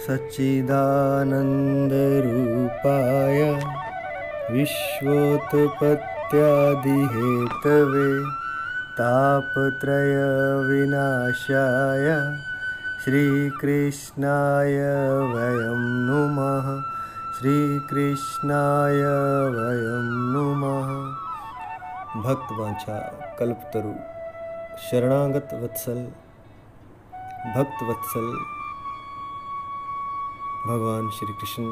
सच्चिदानन्दरूपाय विश्वोत्पत्त्यादिहेतवे तापत्रयविनाशाय श्रीकृष्णाय वयं नुमः। श्रीकृष्णाय वयं नुमः। भक्तवांछा कल्पतरु शरणागत वत्सल भक्त वत्सल भगवान श्री कृष्ण,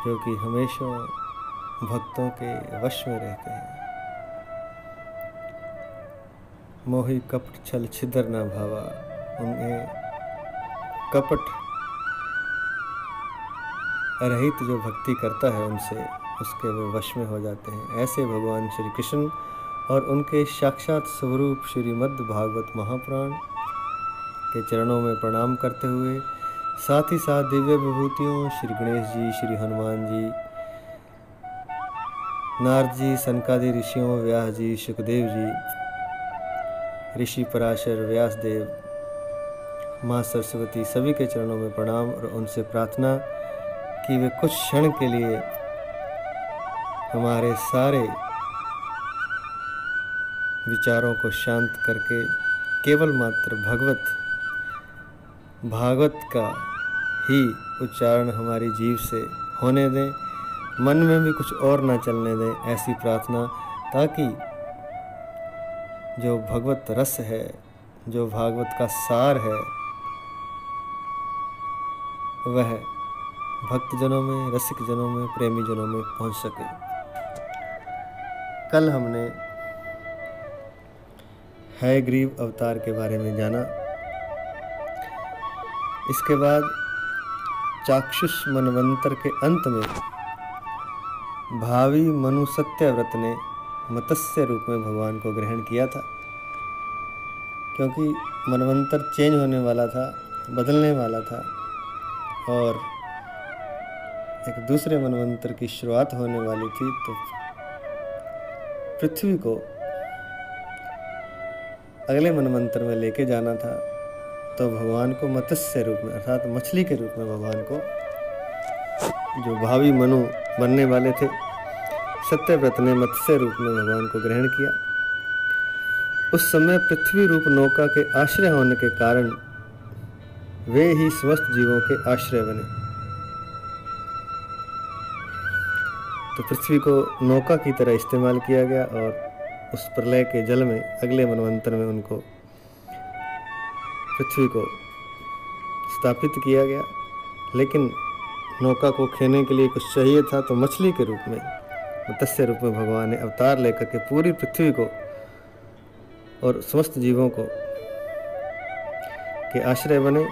जो कि हमेशा भक्तों के वश में रहते हैं। मोहि कपट छल छिद्र न भावा, उन्हें कपट रहित जो भक्ति करता है उनसे उसके वे वश में हो जाते हैं। ऐसे भगवान श्री कृष्ण और उनके साक्षात स्वरूप श्रीमद् भागवत महापुराण के चरणों में प्रणाम करते हुए, साथ ही साथ दिव्य विभूतियों श्री गणेश जी, श्री हनुमान जी, नारद जी, सनकादि ऋषियों, व्यास जी, सुखदेव जी, ऋषि पराशर, व्यासदेव, माँ सरस्वती, सभी के चरणों में प्रणाम और उनसे प्रार्थना कि वे कुछ क्षण के लिए हमारे सारे विचारों को शांत करके केवल मात्र भागवत का ही उच्चारण हमारी जीव से होने दें, मन में भी कुछ और ना चलने दें। ऐसी प्रार्थना, ताकि जो भगवत रस है, जो भागवत का सार है, वह भक्तजनों में, रसिक जनों में, प्रेमी जनों में पहुंच सके। कल हमने हयग्रीव अवतार के बारे में जाना। इसके बाद चाक्षुष मनवंतर के अंत में भावी मनु सत्यव्रत ने मत्स्य रूप में भगवान को ग्रहण किया था, क्योंकि मनवंतर चेंज होने वाला था, बदलने वाला था और एक दूसरे मनवंतर की शुरुआत होने वाली थी। तो पृथ्वी को अगले मनवंतर में लेके जाना था, तो भगवान को मत्स्य रूप में अर्थात मछली के रूप में भगवान को, जो भावी मनु बनने वाले थे, सत्यव्रत ने मत्स्य रूप में भगवान को ग्रहण किया। उस समय पृथ्वी रूप नौका के आश्रय होने के कारण वे ही समस्त जीवों के आश्रय बने। तो पृथ्वी को नौका की तरह इस्तेमाल किया गया और उस प्रलय के जल में अगले मनवंतर में उनको पृथ्वी को स्थापित किया गया। लेकिन नौका को खेने के लिए कुछ चाहिए था, तो मछली के रूप में, मत्स्य रूप में भगवान ने अवतार लेकर के पूरी पृथ्वी को और समस्त जीवों को के आश्रय बने।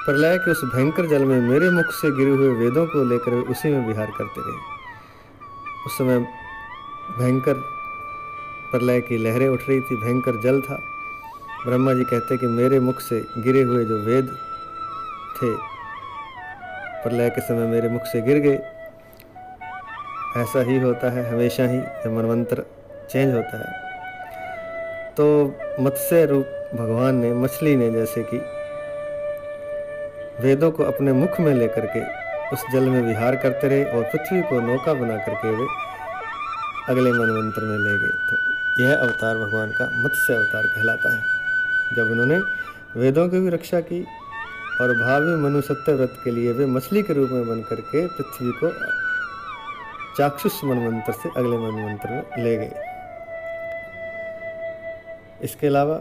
प्रलय के उस भयंकर जल में मेरे मुख से गिरे हुए वेदों को लेकर वे उसी में विहार करते रहे। उस समय भयंकर प्रलय की लहरें उठ रही थी, भयंकर जल था। ब्रह्मा जी कहते कि मेरे मुख से गिरे हुए जो वेद थे प्रलय के समय मेरे मुख से गिर गए। ऐसा ही होता है हमेशा ही जब मनवंतर चेंज होता है। तो मत्स्य रूप भगवान ने, मछली ने जैसे कि वेदों को अपने मुख में लेकर के उस जल में विहार करते रहे और पृथ्वी को नौका बना करके वे अगले मनवंतर में ले गए। तो यह अवतार भगवान का मत्स्य अवतार कहलाता है, जब उन्होंने वेदों की भी रक्षा की और भावी मनु सत्यव्रत के लिए वे मछली के रूप में बन करके पृथ्वी को चाक्षुष मनवंतर से अगले मनवंतर में ले गए। इसके अलावा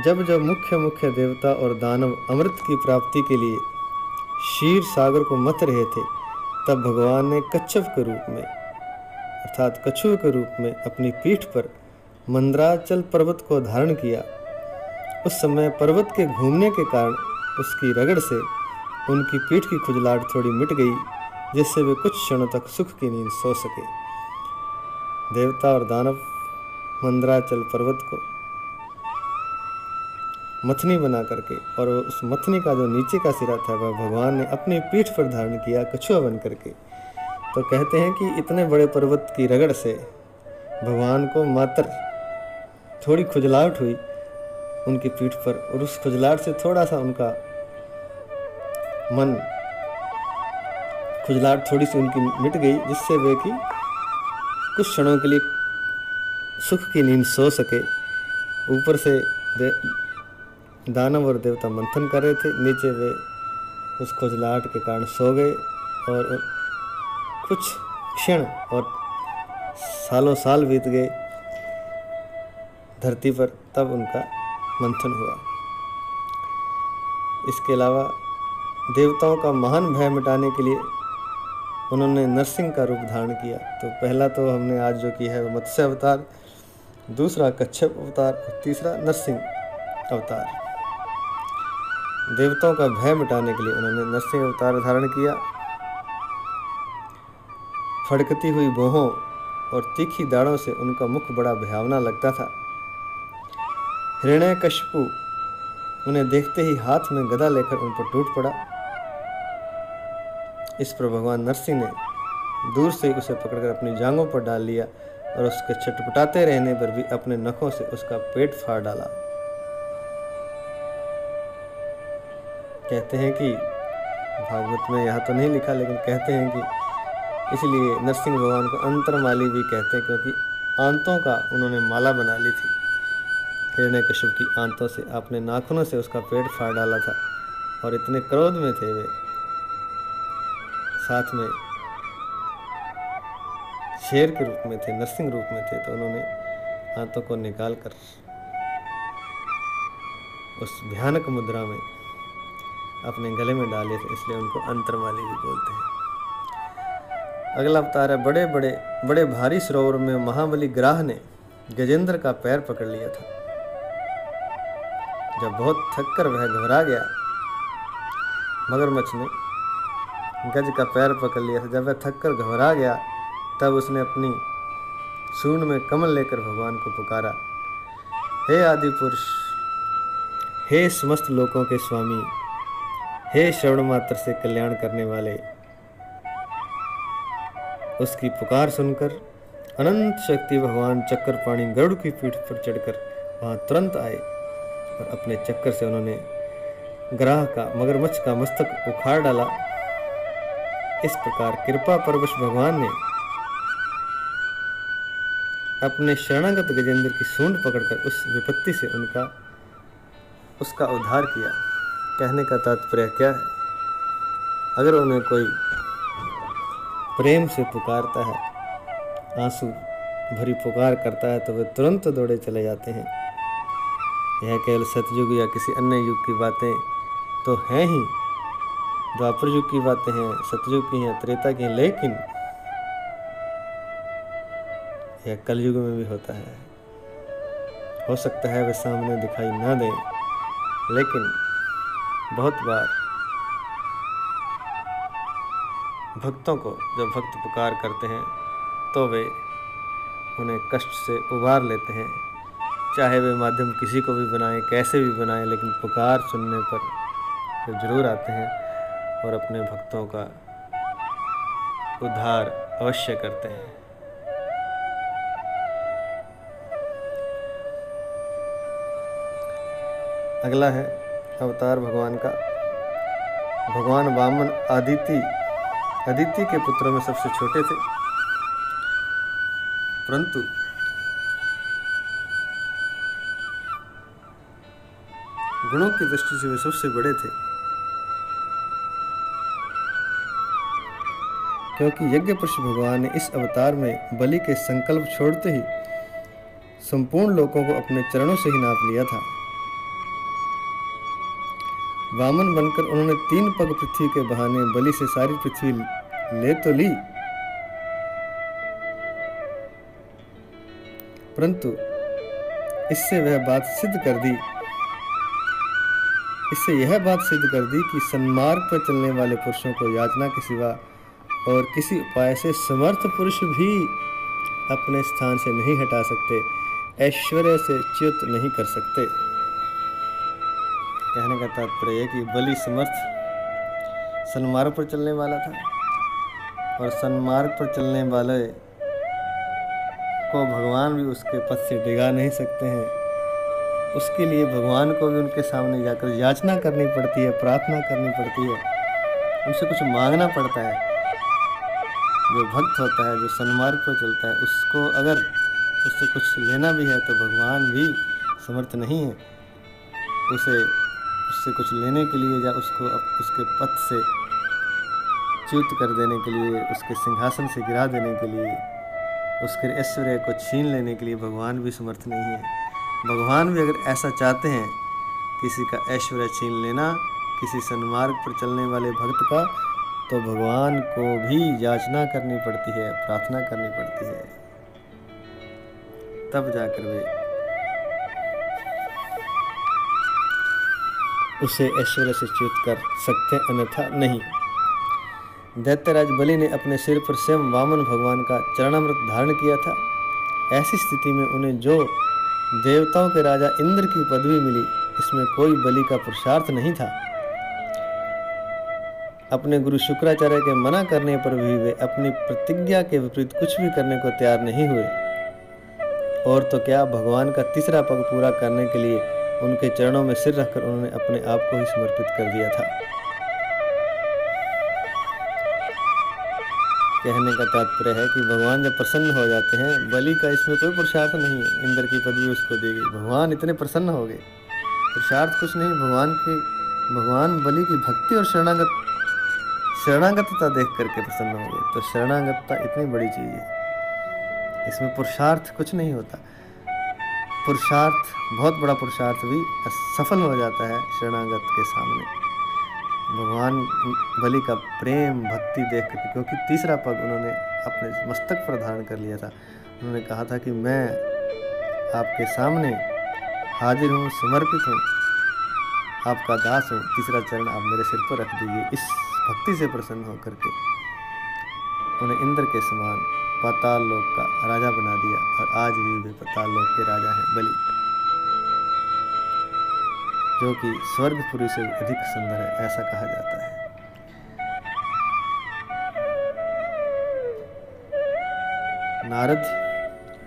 जब जब मुख्य देवता और दानव अमृत की प्राप्ति के लिए क्षीर सागर को मथ रहे थे, तब भगवान ने कच्छप के रूप में अर्थात कछुए के रूप में अपनी पीठ पर मंदराचल पर्वत को धारण किया। उस समय पर्वत के घूमने के कारण उसकी रगड़ से उनकी पीठ की खुजलाहट थोड़ी मिट गई, जिससे वे कुछ क्षणों तक सुख की नींद सो सके। देवता और दानव मंदराचल पर्वत को मथनी बना करके और उस मथनी का जो नीचे का सिरा था वह भगवान ने अपनी पीठ पर धारण किया कछुआ बन करके। तो कहते हैं कि इतने बड़े पर्वत की रगड़ से भगवान को मात्र थोड़ी खुजलाहट हुई उनकी पीठ पर, और उस खुजलाहट से थोड़ा सा उनका मन खुजलाहट थोड़ी सी उनकी मिट गई, जिससे वे कि कुछ क्षणों के लिए सुख की नींद सो सके। ऊपर से दानव और देवता मंथन कर रहे थे, नीचे वे उस खुजलाहट के कारण सो गए और कुछ क्षण और सालों साल बीत गए धरती पर, तब उनका मंथन हुआ। इसके अलावा देवताओं का महान भय मिटाने के लिए उन्होंने नरसिंह का रूप धारण किया। तो पहला तो हमने आज जो किया है वो मत्स्य अवतार, दूसरा कच्छप अवतार और तीसरा नरसिंह अवतार। देवताओं का भय मिटाने के लिए उन्होंने नरसिंह अवतार धारण किया। फड़कती हुई भौहों और तीखी दाढ़ों से उनका मुख बड़ा भयावना लगता था। हिरण्यकशिपु उन्हें देखते ही हाथ में गदा लेकर उन पर टूट पड़ा। इस पर भगवान नरसिंह ने दूर से उसे पकड़कर अपनी जांघों पर डाल लिया और उसके छटपटाते रहने पर भी अपने नखों से उसका पेट फाड़ डाला। कहते हैं कि भागवत में यहाँ तो नहीं लिखा, लेकिन कहते हैं कि इसलिए नरसिंह भगवान को अंतरमाली भी कहते हैं, क्योंकि आंतों का उन्होंने माला बना ली थी। हिरण्यकशिपु की आंतों से अपने नाखूनों से उसका पेट फाड़ डाला था और इतने क्रोध में थे वे, साथ में शेर के रूप में थे, नरसिंह रूप में थे, तो उन्होंने हाथों को निकालकर उस भयानक मुद्रा में अपने गले में डाले थे, इसलिए उनको अंतरमाली भी बोलते हैं। अगला अवतार है बड़े भारी सरोवर में महाबली ग्राह ने गजेंद्र का पैर पकड़ लिया था। जब बहुत थककर वह घबरा गया, मगरमच्छ ने गज का पैर पकड़ लिया था। जब वह थककर घबरा गया, तब उसने अपनी सूंड में कमल लेकर भगवान को पुकारा, हे आदि पुरुष, हे समस्त लोकों के स्वामी, हे श्रवण मात्र से कल्याण करने वाले। उसकी पुकार सुनकर अनंत शक्ति भगवान चक्रपाणी गरुड़ की पीठ पर चढ़कर वहां तुरंत आए और अपने चक्कर से उन्होंने ग्राह का, मगरमच्छ का मस्तक उखाड़ डाला। इस प्रकार कृपा परवश भगवान ने अपने शरणागत गजेंद्र की सूंड पकड़कर उस विपत्ति से उसका उद्धार किया। कहने का तात्पर्य क्या है? अगर उन्हें कोई प्रेम से पुकारता है, आंसू भरी पुकार करता है, तो वे तुरंत दौड़े चले जाते हैं। यह केवल सतयुग या किसी अन्य युग की बातें तो हैं ही, द्वापर युग की बातें हैं, सतयुग की हैं, त्रेता की हैं, लेकिन यह कलयुग में भी होता है। हो सकता है वे सामने दिखाई ना दें, लेकिन बहुत बार भक्तों को जब भक्त पुकार करते हैं तो वे उन्हें कष्ट से उबार लेते हैं। चाहे वे माध्यम किसी को भी बनाएं, कैसे भी बनाएं, लेकिन पुकार सुनने पर वे जरूर आते हैं और अपने भक्तों का उद्धार अवश्य करते हैं। अगला है अवतार भगवान का। भगवान वामन अदिति के पुत्रों में सबसे छोटे थे, परंतु गुणों की दृष्टि से वे सबसे बड़े थे, क्योंकि यज्ञ पुरुष भगवान ने इस अवतार में बलि के संकल्प छोड़ते ही संपूर्ण लोकों को अपने चरणों से ही नाप लिया था। वामन बनकर उन्होंने 3 पग पृथ्वी के बहाने बलि से सारी पृथ्वी ले तो ली, परंतु इससे यह बात सिद्ध कर दी कि सन्मार्ग पर चलने वाले पुरुषों को याचना के सिवा और किसी उपाय से समर्थ पुरुष भी अपने स्थान से नहीं हटा सकते, ऐश्वर्य से च्युत नहीं कर सकते। कहने का तात्पर्य है कि बलि समर्थ सन्मार्ग पर चलने वाला था और सन्मार्ग पर चलने वाले को भगवान भी उसके पथ से डिगा नहीं सकते हैं। उसके लिए भगवान को भी उनके सामने जाकर याचना करनी पड़ती है, प्रार्थना करनी पड़ती है। उनसे कुछ मांगना पड़ता है। जो भक्त होता है, जो सन्मार्ग पर चलता है, उसको अगर उससे कुछ लेना भी है तो भगवान भी समर्थ नहीं है उससे कुछ लेने के लिए, या उसको उसके पथ से च्युत कर देने के लिए, उसके सिंहासन से गिरा देने के लिए, उसके ऐश्वर्य को छीन लेने के लिए भगवान भी समर्थ नहीं है। भगवान भी अगर ऐसा चाहते हैं किसी का ऐश्वर्य छीन लेना, किसी सन्मार्ग पर चलने वाले भक्त का, तो भगवान को भी याचना करनी पड़ती है, प्रार्थना करनी पड़ती है, तब जाकर वे उसे ऐश्वर्य से च्युत कर सकते, अन्यथा नहीं। दैत्यराज बलि ने अपने सिर पर स्वयं वामन भगवान का चरणामृत धारण किया था। ऐसी स्थिति में उन्हें जो देवताओं के राजा इंद्र की पदवी मिली, इसमें कोई बलि का पुरुषार्थ नहीं था। अपने गुरु शुक्राचार्य के मना करने पर भी वे अपनी प्रतिज्ञा के विपरीत कुछ भी करने को तैयार नहीं हुए, और तो क्या, भगवान का तीसरा पग पूरा करने के लिए उनके चरणों में सिर रखकर उन्होंने अपने आप को ही समर्पित कर दिया था। कहने का तात्पर्य है कि भगवान जब प्रसन्न हो जाते हैं, बलि का इसमें कोई पुरुषार्थ नहीं है, इंद्र की पदवी उसको दी गई, भगवान इतने प्रसन्न हो गए, पुरुषार्थ कुछ नहीं, भगवान बलि की भक्ति और शरणागतता देख करके प्रसन्न हो गए। तो शरणागतता इतनी बड़ी चीज है, इसमें पुरुषार्थ कुछ नहीं होता। पुरुषार्थ, बहुत बड़ा पुरुषार्थ भी असफल हो जाता है शरणागत के सामने। भगवान बलि का प्रेम भक्ति देख करके, क्योंकि तीसरा पग उन्होंने अपने मस्तक पर धारण कर लिया था, उन्होंने कहा था कि मैं आपके सामने हाजिर हूँ, समर्पित हूँ, आपका दास हूँ, तीसरा चरण आप मेरे सिर पर रख दीजिए। इस भक्ति से प्रसन्न होकर के उन्हें इंद्र के समान पाताल लोक का राजा बना दिया, और आज भी वे पाताल लोक के राजा हैं बलि, जो कि स्वर्गपुरी से अधिक सुंदर है, ऐसा कहा जाता है। नारद,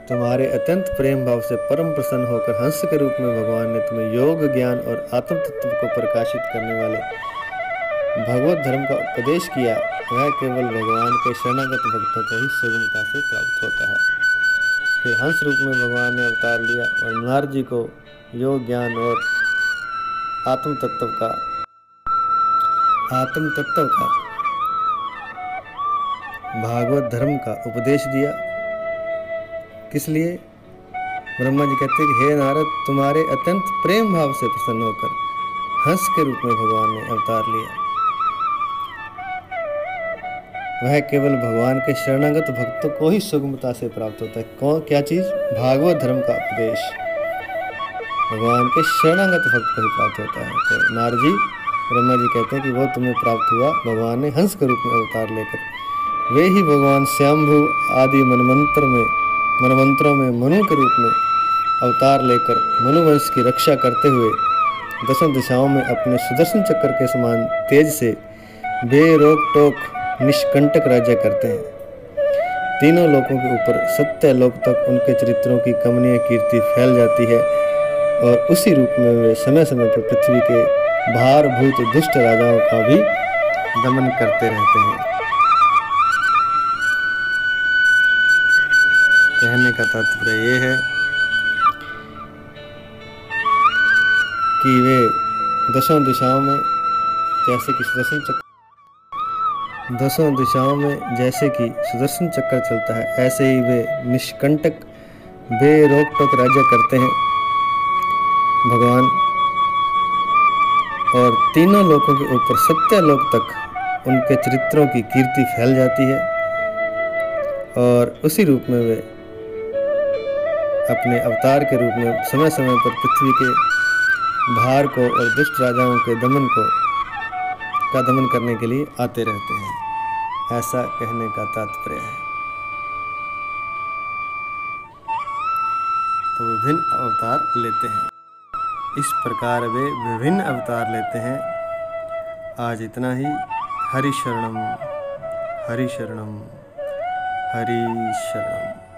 तुम्हारे अत्यंत प्रेम भाव से परम प्रसन्न होकर हंस के रूप में भगवान ने तुम्हें योग ज्ञान और आत्म तत्व को प्रकाशित करने वाले भगवत धर्म का उपदेश किया। वह केवल भगवान के शरणागत भक्तों को ही सुगमता से प्राप्त होता है। फिर हंस रूप में भगवान ने अवतार लिया और नारद जी को योग ज्ञान और आत्म तत्व का भागवत धर्म का उपदेश दिया। किस लिए? ब्रह्मा जी कहते हैं कि हे नारद, तुम्हारे अत्यंत प्रेम भाव से प्रसन्न होकर हंस के रूप में भगवान ने अवतार लिया। वह केवल भगवान के शरणागत भक्तों को ही सुगमता से प्राप्त होता है। क्या चीज? भागवत धर्म का उपदेश भगवान के शरणागत भक्त को ही प्राप्त होता है। तो नारद जी, ब्रह्मा जी कहते हैं कि वो तुम्हें प्राप्त हुआ भगवान ने हंस के रूप में अवतार लेकर। वे ही भगवान स्वयंभू आदि मनमंत्रों में मनु के रूप में अवतार लेकर मनुवंश की रक्षा करते हुए दसों दिशाओं में अपने सुदर्शन चक्र के समान तेज से बेरोक टोक निष्कंटक राज्य करते हैं। तीनों लोकों के ऊपर सत्य लोक तक उनके चरित्रों की कमनीय कीर्ति फैल जाती है, और उसी रूप में वे समय समय पर पृथ्वी के भारभूत दुष्ट राजाओं का भी दमन करते रहते हैं। कहने का तात्पर्य ये है कि वे दसों दिशाओं में जैसे कि सुदर्शन चक्र चलता है, ऐसे ही वे निष्कंटक बेरोक टोक राज्य करते हैं भगवान, और तीनों लोकों के ऊपर सत्य लोक तक उनके चरित्रों की कीर्ति फैल जाती है, और उसी रूप में वे अपने अवतार के रूप में समय समय पर पृथ्वी के भार को और दुष्ट राजाओं के दमन करने के लिए आते रहते हैं। ऐसा कहने का तात्पर्य है। तो विभिन्न अवतार लेते हैं, इस प्रकार वे विभिन्न अवतार लेते हैं। आज इतना ही। हरि शरणम, हरि शरणम, हरि शरणम।